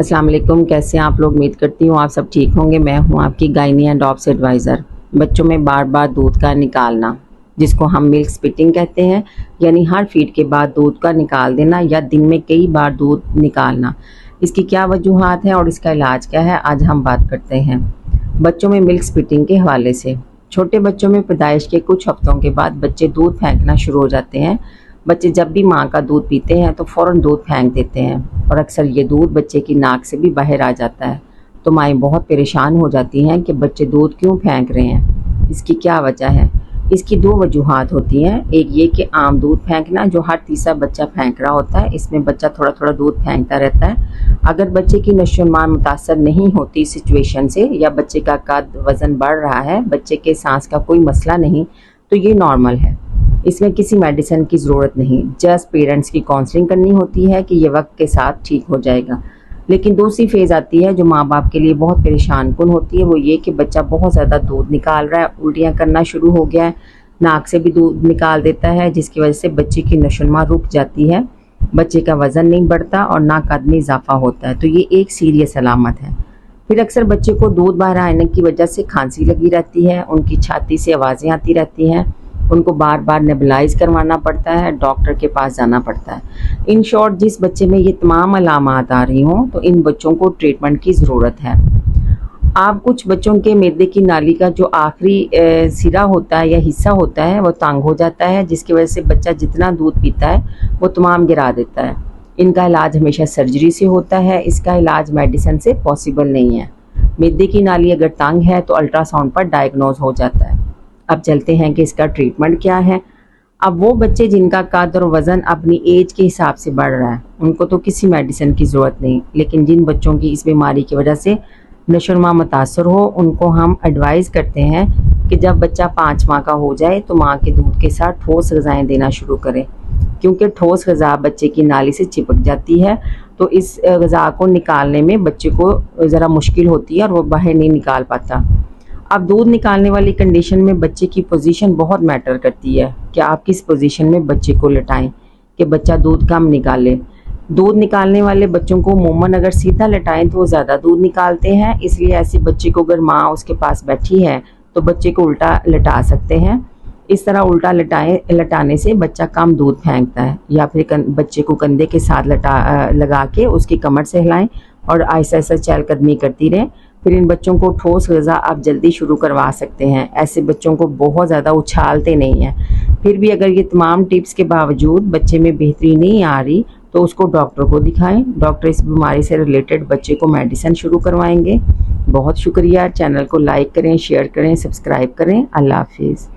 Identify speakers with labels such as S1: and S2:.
S1: अस्सलाम वालेकुम। कैसे हैं आप लोग? उम्मीद करती हूँ आप सब ठीक होंगे। मैं हूँ आपकी गायनी एंड ऑप्स एडवाइज़र। बच्चों में बार बार दूध का निकालना, जिसको हम मिल्क स्पिटिंग कहते हैं, यानी हर फीड के बाद दूध का निकाल देना या दिन में कई बार दूध निकालना। इसकी क्या वजूहात हैं और इसका इलाज क्या है, आज हम बात करते हैं बच्चों में मिल्क स्पिटिंग के हवाले से। छोटे बच्चों में पैदाइश के कुछ हफ्तों के बाद बच्चे दूध फेंकना शुरू हो जाते हैं। बच्चे जब भी माँ का दूध पीते हैं तो फ़ौरन दूध फेंक देते हैं और अक्सर ये दूध बच्चे की नाक से भी बाहर आ जाता है। तो माएँ बहुत परेशान हो जाती हैं कि बच्चे दूध क्यों फेंक रहे हैं, इसकी क्या वजह है। इसकी दो वजूहात होती हैं। एक ये कि आम दूध फेंकना, जो हर तीसरा बच्चा फेंक रहा होता है, इसमें बच्चा थोड़ा थोड़ा दूध फेंकता रहता है। अगर बच्चे की नशोनुमा मुतासर नहीं होती सिचुएशन से, या बच्चे का कद वज़न बढ़ रहा है, बच्चे के सांस का कोई मसला नहीं, तो ये नॉर्मल है। इसमें किसी मेडिसिन की ज़रूरत नहीं, जस्ट पेरेंट्स की काउंसलिंग करनी होती है कि ये वक्त के साथ ठीक हो जाएगा। लेकिन दूसरी फेज़ आती है जो माँ बाप के लिए बहुत परेशान कुन होती है, वो ये कि बच्चा बहुत ज़्यादा दूध निकाल रहा है, उल्टियाँ करना शुरू हो गया है, नाक से भी दूध निकाल देता है, जिसकी वजह से बच्चे की नशोनुमा रुक जाती है, बच्चे का वज़न नहीं बढ़ता और ना कद में इजाफा होता है। तो ये एक सीरियस अलामत है। फिर अक्सर बच्चे को दूध बाहर आने की वजह से खांसी लगी रहती है, उनकी छाती से आवाज़ें आती रहती हैं, उनको बार बार नेबुलाइज करवाना पड़ता है, डॉक्टर के पास जाना पड़ता है। इन शॉर्ट, जिस बच्चे में ये तमाम अलामात आ रही हों तो इन बच्चों को ट्रीटमेंट की ज़रूरत है। आप कुछ बच्चों के मैदे की नाली का जो आखिरी सिरा होता है या हिस्सा होता है वो तंग हो जाता है, जिसकी वजह से बच्चा जितना दूध पीता है वो तमाम गिरा देता है। इनका इलाज हमेशा सर्जरी से होता है, इसका इलाज मेडिसिन से पॉसिबल नहीं है। मैदे की नाली अगर तंग है तो अल्ट्रासाउंड पर डायग्नोज हो जाता है। अब चलते हैं कि इसका ट्रीटमेंट क्या है। अब वो बच्चे जिनका कद और वज़न अपनी एज के हिसाब से बढ़ रहा है, उनको तो किसी मेडिसिन की ज़रूरत नहीं, लेकिन जिन बच्चों की इस बीमारी की वजह से नशोनुमा मुतासर हो, उनको हम एडवाइज़ करते हैं कि जब बच्चा 5 माह का हो जाए तो माँ के दूध के साथ ठोस ग़िज़ाएँ देना शुरू करें, क्योंकि ठोस ग़िज़ा बच्चे की नाली से चिपक जाती है, तो इस ग़िज़ा को निकालने में बच्चे को ज़रा मुश्किल होती है और वो बाहर नहीं निकाल पाता। अब दूध निकालने वाली कंडीशन में बच्चे की पोजीशन बहुत मैटर करती है कि आप किस पोजीशन में बच्चे को लटाएं कि बच्चा दूध कम निकाले। दूध निकालने वाले बच्चों को अमूमन अगर सीधा लटाएं तो वो ज़्यादा दूध निकालते हैं, इसलिए ऐसे बच्चे को अगर माँ उसके पास बैठी है तो बच्चे को उल्टा लटा सकते हैं। इस तरह उल्टा लटाने से बच्चा कम दूध फेंकता है। या फिर बच्चे को कंधे के साथ लगा के उसकी कमर से हिलाएं और आहिस्ता आहिस्ता चहलकदमी करती रहें। फिर इन बच्चों को ठोस ग़िज़ा आप जल्दी शुरू करवा सकते हैं। ऐसे बच्चों को बहुत ज़्यादा उछालते नहीं हैं। फिर भी अगर ये तमाम टिप्स के बावजूद बच्चे में बेहतरी नहीं आ रही तो उसको डॉक्टर को दिखाएं। डॉक्टर इस बीमारी से रिलेटेड बच्चे को मेडिसिन शुरू करवाएंगे। बहुत शुक्रिया। चैनल को लाइक करें, शेयर करें, सब्सक्राइब करें। अल्लाह हाफिज़।